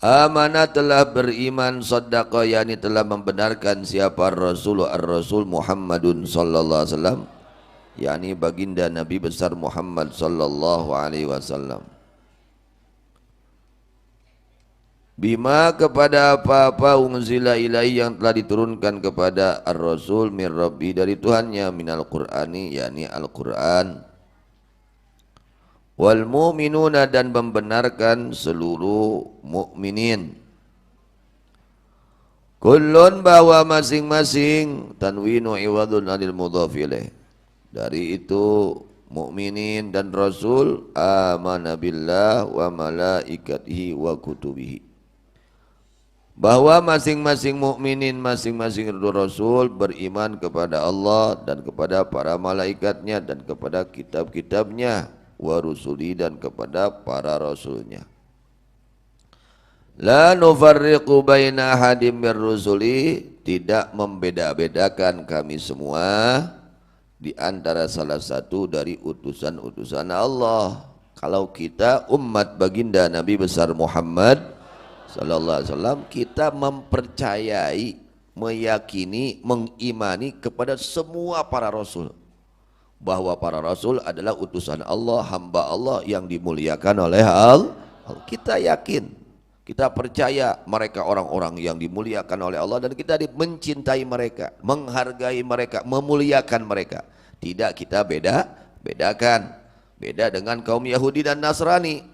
Amanah telah beriman, saddaqa yakni telah membenarkan siapa ar-rasul Muhammadun sallallahu alaihi wasallam, yakni baginda Nabi besar Muhammad sallallahu alaihi wasallam. Bima kepada apa-apa unzila ilaihi yang telah diturunkan kepada ar-rasul min rabbi dari Tuhannya, minal qur'ani yakni Al-Qur'an. Wal mu'minuna dan membenarkan seluruh mukminin. Kullun bahwa masing-masing tanwinu iwadun anil mudhaf ilaih. Dari itu mukminin dan rasul amana billah wa malaikatihi wa kutubihi. Bahwa masing-masing mukminin, masing-masing rasul beriman kepada Allah dan kepada para malaikatnya dan kepada kitab-kitabnya, wa rusuli dan kepada para rasulnya. La nufarriqu baina ahadim mir rusuli, tidak membeda-bedakan kami semua di antara salah satu dari utusan-utusan Allah. Kalau kita umat baginda Nabi besar Muhammad sallallahu alaihi wasallam, kita mempercayai, meyakini, mengimani kepada semua para rasul, bahwa para rasul adalah utusan Allah, hamba Allah yang dimuliakan oleh Allah. Kita yakin, kita percaya mereka orang-orang yang dimuliakan oleh Allah dan kita mencintai mereka, menghargai mereka, memuliakan mereka. Tidak kita bedakan. Beda dengan kaum Yahudi dan Nasrani.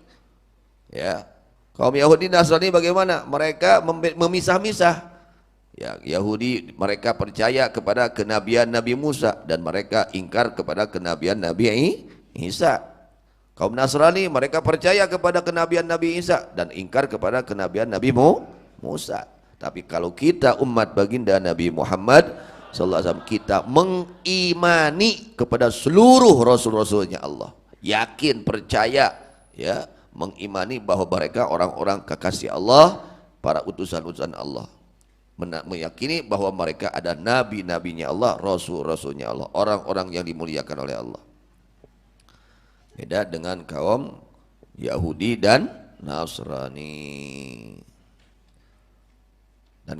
Ya, kaum Yahudi dan Nasrani bagaimana? Mereka memisah-misah. Ya, Yahudi mereka percaya kepada kenabian Nabi Musa dan mereka ingkar kepada kenabian Nabi Isa. Kaum Nasrani mereka percaya kepada kenabian Nabi Isa dan ingkar kepada kenabian Nabi Musa. Tapi kalau kita umat baginda Nabi Muhammad sallallahu alaihi wasallam, kita mengimani kepada seluruh rasul-rasulnya Allah. Yakin, percaya, ya, mengimani bahwa mereka orang-orang kekasih Allah, para utusan-utusan Allah. Meyakini bahwa mereka ada nabi-nabinya Allah, rasul-rasulnya Allah, orang-orang yang dimuliakan oleh Allah. Beda dengan kaum Yahudi dan Nasrani.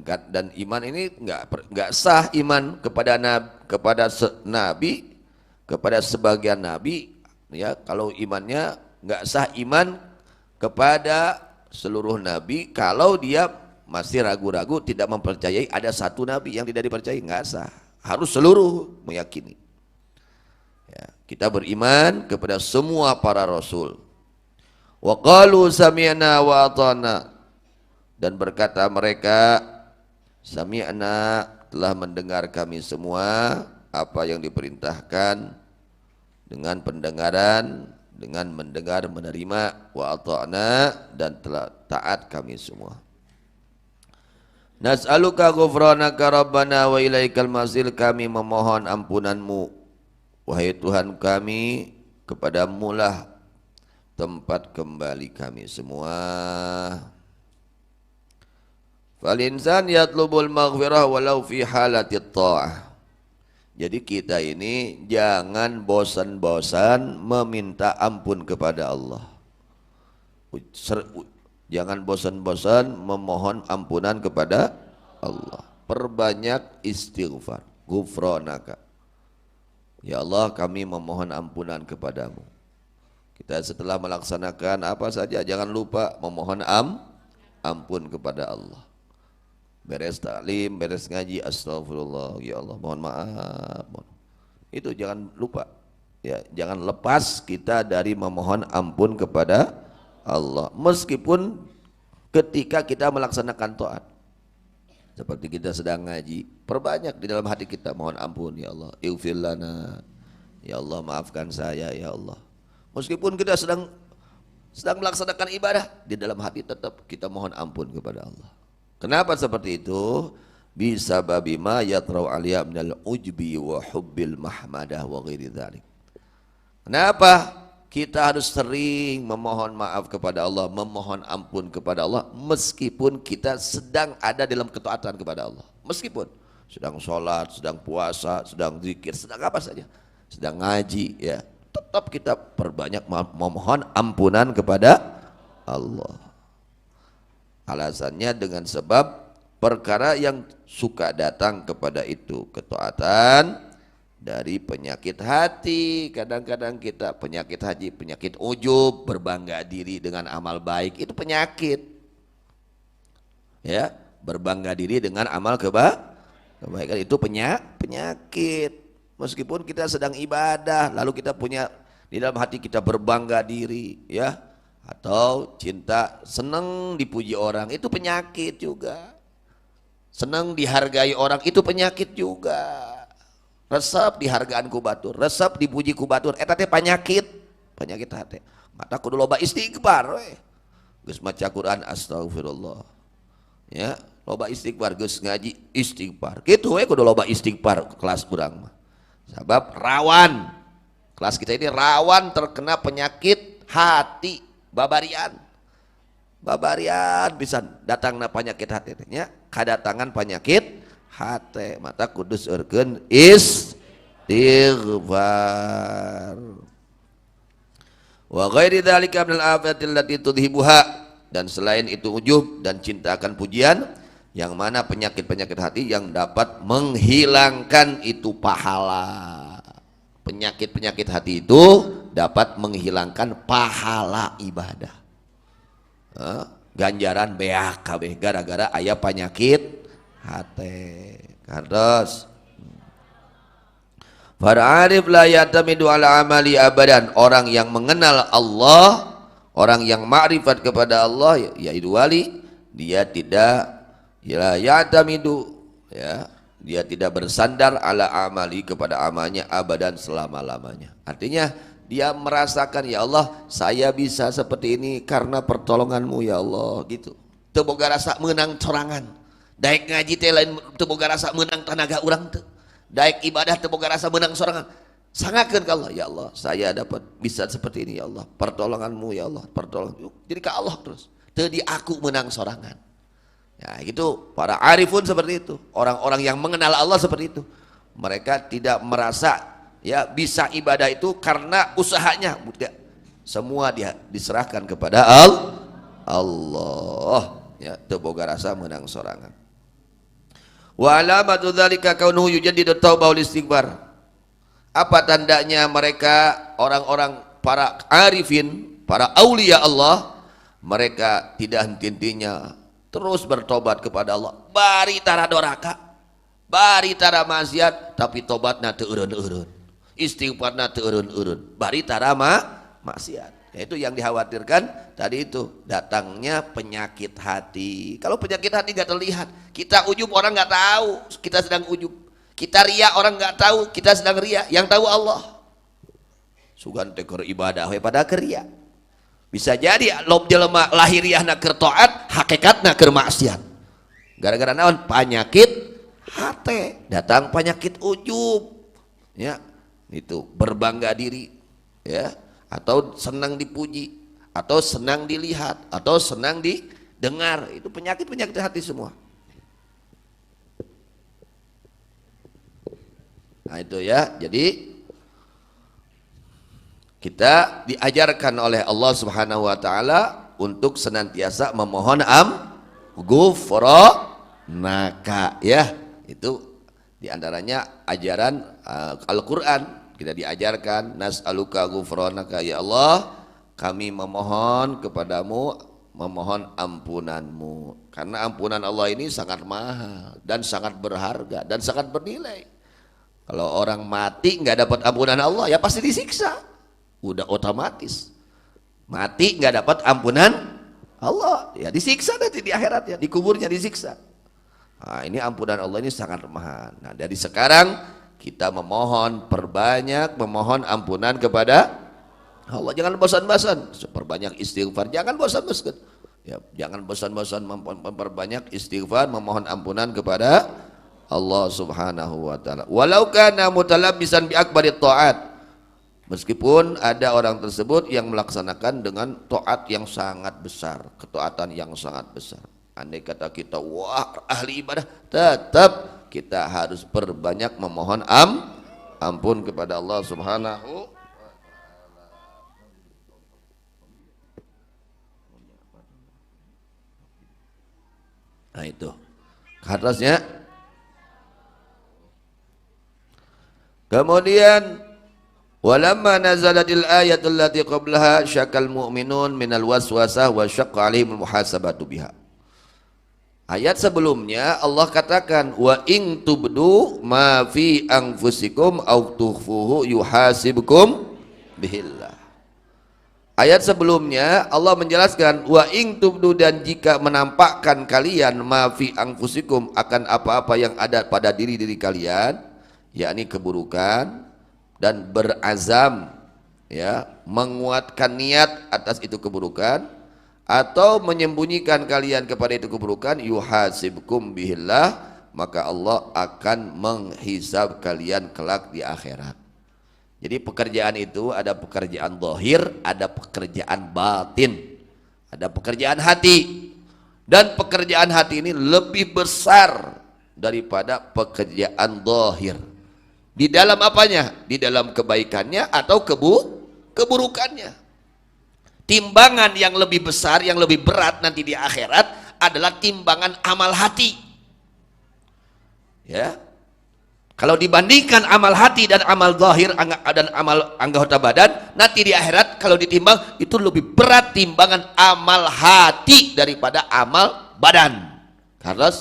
Dan iman ini enggak sah iman kepada nabi, kepada sebagian nabi, ya. Kalau imannya enggak sah iman kepada seluruh nabi kalau dia masih ragu-ragu, tidak mempercayai ada satu nabi yang tidak dipercayai, nggak sah. Harus seluruh meyakini. Ya, kita beriman kepada semua para rasul. Wa qalu sami'na wa ata'na, dan berkata mereka, sami'na, telah mendengar kami semua apa yang diperintahkan dengan pendengaran, dengan mendengar, menerima, wa ata'na, dan telah taat kami semua. Nas'aluka ghufranaka rabbana wa ilaikal masir, kami memohon ampunanmu wahai Tuhan kami, kepadamu lah tempat kembali kami semua. Fal insan yatlubul maghfirah walau fi halatit ta'ah. Jadi kita ini jangan bosan-bosan meminta ampun kepada Allah. Jangan bosan-bosan memohon ampunan kepada Allah. Perbanyak istighfar. Ghufranaka, ya Allah kami memohon ampunan kepadamu. Kita setelah melaksanakan apa saja jangan lupa memohon ampun kepada Allah. Beres taklim, beres ngaji, astagfirullah, ya Allah mohon maaf. Itu jangan lupa. Ya, jangan lepas kita dari memohon ampun kepada Allah, meskipun ketika kita melaksanakan taat. Seperti kita sedang ngaji, perbanyak di dalam hati kita mohon ampun, ya Allah, ighfir lana, ya Allah maafkan saya, ya Allah. Meskipun kita sedang melaksanakan ibadah, di dalam hati tetap kita mohon ampun kepada Allah. Kenapa seperti itu? Bisa babima yatrau aliyah minal ujbi wa hubbil mahmadah wa ghairi dzalik. Kenapa? Kita harus sering memohon maaf kepada Allah, memohon ampun kepada Allah, meskipun kita sedang ada dalam ketaatan kepada Allah. Meskipun sedang sholat, sedang puasa, sedang zikir, sedang apa saja, sedang ngaji, ya, tetap kita perbanyak memohon ampunan kepada Allah. Alasannya dengan sebab perkara yang suka datang kepada itu ketaatan dari penyakit hati. Kadang-kadang kita penyakit hati, penyakit ujub, berbangga diri dengan amal baik, itu penyakit. Ya, berbangga diri dengan amal kebaikan itu penyakit. Meskipun kita sedang ibadah, lalu kita punya di dalam hati kita berbangga diri, ya, atau cinta, senang dipuji orang, itu penyakit juga. Senang dihargai orang, itu penyakit juga. Resep dihargaan ku batur, resep dipuji ku batur, eta teh penyakit hati. Mata kudu loba istighfar we. Geus maca Quran astagfirullah. Ya, loba istighfar, geus ngaji istighfar. Kitu we kudu loba istighfar kelas urang mah. Sabab rawan. Kelas kita ini rawan terkena penyakit hati, babarian bisa datangna penyakit hati nya, kadatangan penyakit hati. Mata kudus urgen istighfar. Wa ghairi dzalika minal afatil lati tudhibuha, dan selain itu ujub dan cinta akan pujian, yang mana penyakit-penyakit hati yang dapat menghilangkan itu pahala. Penyakit-penyakit hati itu dapat menghilangkan pahala ibadah. Ganjaran beak kabeh gara-gara aya penyakit hati. Kartos para arif la yatamidu ala amali abadan. Orang yang mengenal Allah, orang yang ma'rifat kepada Allah, yaitu wali, dia tidak yatamidu, ya, dia tidak bersandar ala amali kepada amalnya abadan, selama-lamanya. Artinya dia merasakan, ya Allah, saya bisa seperti ini karena pertolonganmu ya Allah, gitu. Teu boga rasa menang sorangan. Daek ngaji teh lain teu boga rasa menang tenaga urang teu. Daek ibadah teu boga rasa menang sorangan. Sangakeun ka Allah, ya Allah, saya dapat bisa seperti ini ya Allah. Pertolonganmu ya Allah, pertolongan. Jadi ka Allah terus. Teu di aku menang sorangan. Ya gitu, para arifun seperti itu, orang-orang yang mengenal Allah seperti itu. Mereka tidak merasa, ya, bisa ibadah itu karena usahanya, semua dia diserahkan kepada Allah. Ya, teu boga rasa menang sorangan. Wa alamatu dzalika kaunuhu yujaddidu taubah wal istighfar. Apa tandanya mereka orang-orang para arifin, para aulia Allah, mereka tidak henti-hentinya terus bertobat kepada Allah, bari tara doraka, bari tara maksiat, tapi tobatna teu eureun-eureun, istighfarna teu eureun-eureun, bari tara maksiat. Itu yang dikhawatirkan tadi, itu datangnya penyakit hati. Kalau penyakit hati gak terlihat, kita ujub orang gak tahu kita sedang ujub, kita ria orang gak tahu kita sedang ria, yang tahu Allah. Sugan tekor ibadah we pada keria. Bisa jadi lob jelema lahiriahna keur taat, hakikatna keur maksiat. Gara-gara naon? Penyakit hati. Datang penyakit ujub. Ya, itu berbangga diri, ya, atau senang dipuji, atau senang dilihat, atau senang didengar. Itu penyakit-penyakit hati semua. Nah, itu ya. Jadi kita diajarkan oleh Allah Subhanahu wa taala untuk senantiasa memohon ghufranaka, ya. Itu diantaranya ajaran Al-Qur'an. Kita diajarkan nas'aluka ghufranaka, ya Allah, kami memohon kepadamu, memohon ampunanmu. Karena ampunan Allah ini sangat mahal dan sangat berharga dan sangat bernilai. Kalau orang mati nggak dapat ampunan Allah, ya pasti disiksa. Udah otomatis mati nggak dapat ampunan Allah, ya disiksa nanti di akhirat, ya di kuburnya disiksa. Nah, ini ampunan Allah ini sangat mahal. Nah, dari sekarang kita memohon, perbanyak memohon ampunan kepada Allah. Jangan bosan-bosan, perbanyak istighfar, jangan bosan-bosan, ya, jangan bosan-bosan memperbanyak istighfar, memohon ampunan kepada Allah Subhanahu wa taala. Walau kana mutalabbisan bi akbarit taat, meskipun ada orang tersebut yang melaksanakan dengan taat yang sangat besar, ketaatan yang sangat besar. Andai kata kita wah ahli ibadah, tetap kita harus perbanyak memohon ampun kepada Allah Subhanahu. Nah itu atasnya. Kemudian walamma nazalatil ayatul lati qablaha syakal mu'minun minal waswasah wa syaqqa alaihim muhasabatu biha. Ayat sebelumnya Allah katakan wa in tubdu ma fi anfusikum aw tukhfuhu yuhasibkum bihillah. Ayat sebelumnya Allah menjelaskan wa in tubdu, dan jika menampakkan kalian ma fi anfusikum, akan apa-apa yang ada pada diri-diri kalian, yakni keburukan, dan berazam ya menguatkan niat atas itu keburukan, atau menyembunyikan kalian kepada itu keburukan, yuhasibkum bihillah, maka Allah akan menghisab kalian kelak di akhirat. Jadi pekerjaan itu ada pekerjaan zahir, ada pekerjaan batin, ada pekerjaan hati, dan pekerjaan hati ini lebih besar daripada pekerjaan zahir. Di dalam apanya? Di dalam kebaikannya atau keburukannya. Timbangan yang lebih besar, yang lebih berat nanti di akhirat adalah timbangan amal hati. Ya. Kalau dibandingkan amal hati dan amal zahir dan amal anggota badan, nanti di akhirat kalau ditimbang itu lebih berat timbangan amal hati daripada amal badan. Karena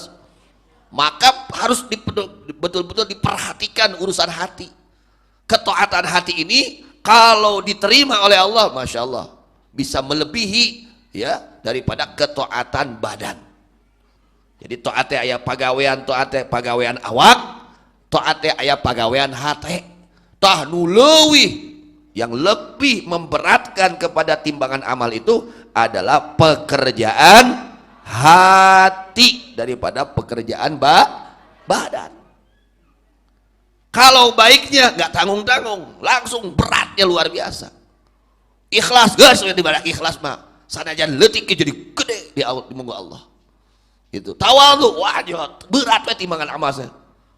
maka harus betul-betul diperhatikan urusan hati. Ketaatan hati ini kalau diterima oleh Allah, masya Allah, bisa melebihi ya daripada ketaatan badan. Jadi taatnya aya pagawean, taatnya pagawean awak, taatnya aya pagawean hati. Tah nu leuwih yang lebih memberatkan kepada timbangan amal itu adalah pekerjaan hati daripada pekerjaan badan. Kalau baiknya nggak tanggung-tanggung, langsung beratnya luar biasa. Ikhlas gas di balik ikhlas mah sanajan leutik jadi gede di muka Allah. Itu tawadhu wajib berat we timbangan amal saya.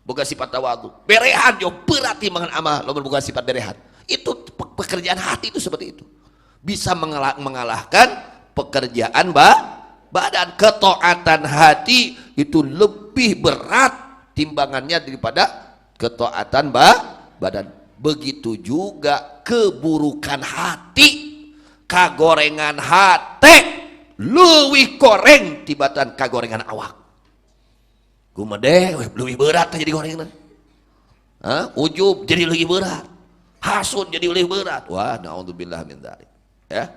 Boga sifat tawadhu. Berehan yo berat timbangan amal, lamun boga sifat berehan. Itu pekerjaan hati itu seperti itu. Bisa mengalahkan pekerjaan badan. Ketaatan hati itu lebih berat timbangannya daripada ketaatan badan. Begitu juga keburukan hati, kagorengan hati leuwih koreng tibatan kagorengan awak. Kumede leuwih berat jadi gorengan. Ujub jadi leuwih berat, hasud jadi leuwih berat. Wah, naudzubillah min dzalik. Ya.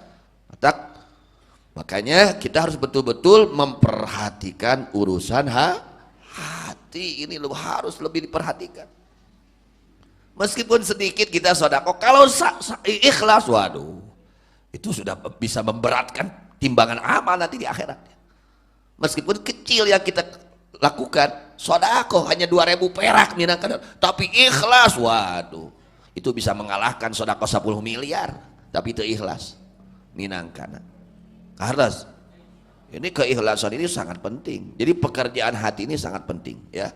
Makanya kita harus betul-betul memperhatikan urusan hati ini, harus lebih diperhatikan. Meskipun sedikit kita sedekah, kalau ikhlas, waduh, itu sudah bisa memberatkan timbangan amal nanti di akhirat. Meskipun kecil yang kita lakukan, sedekah hanya 2.000 perak minangkan, tapi ikhlas, waduh, itu bisa mengalahkan sedekah 10 miliar, tapi itu ikhlas minangkan. Karena ini keikhlasan ini sangat penting. Jadi pekerjaan hati ini sangat penting ya.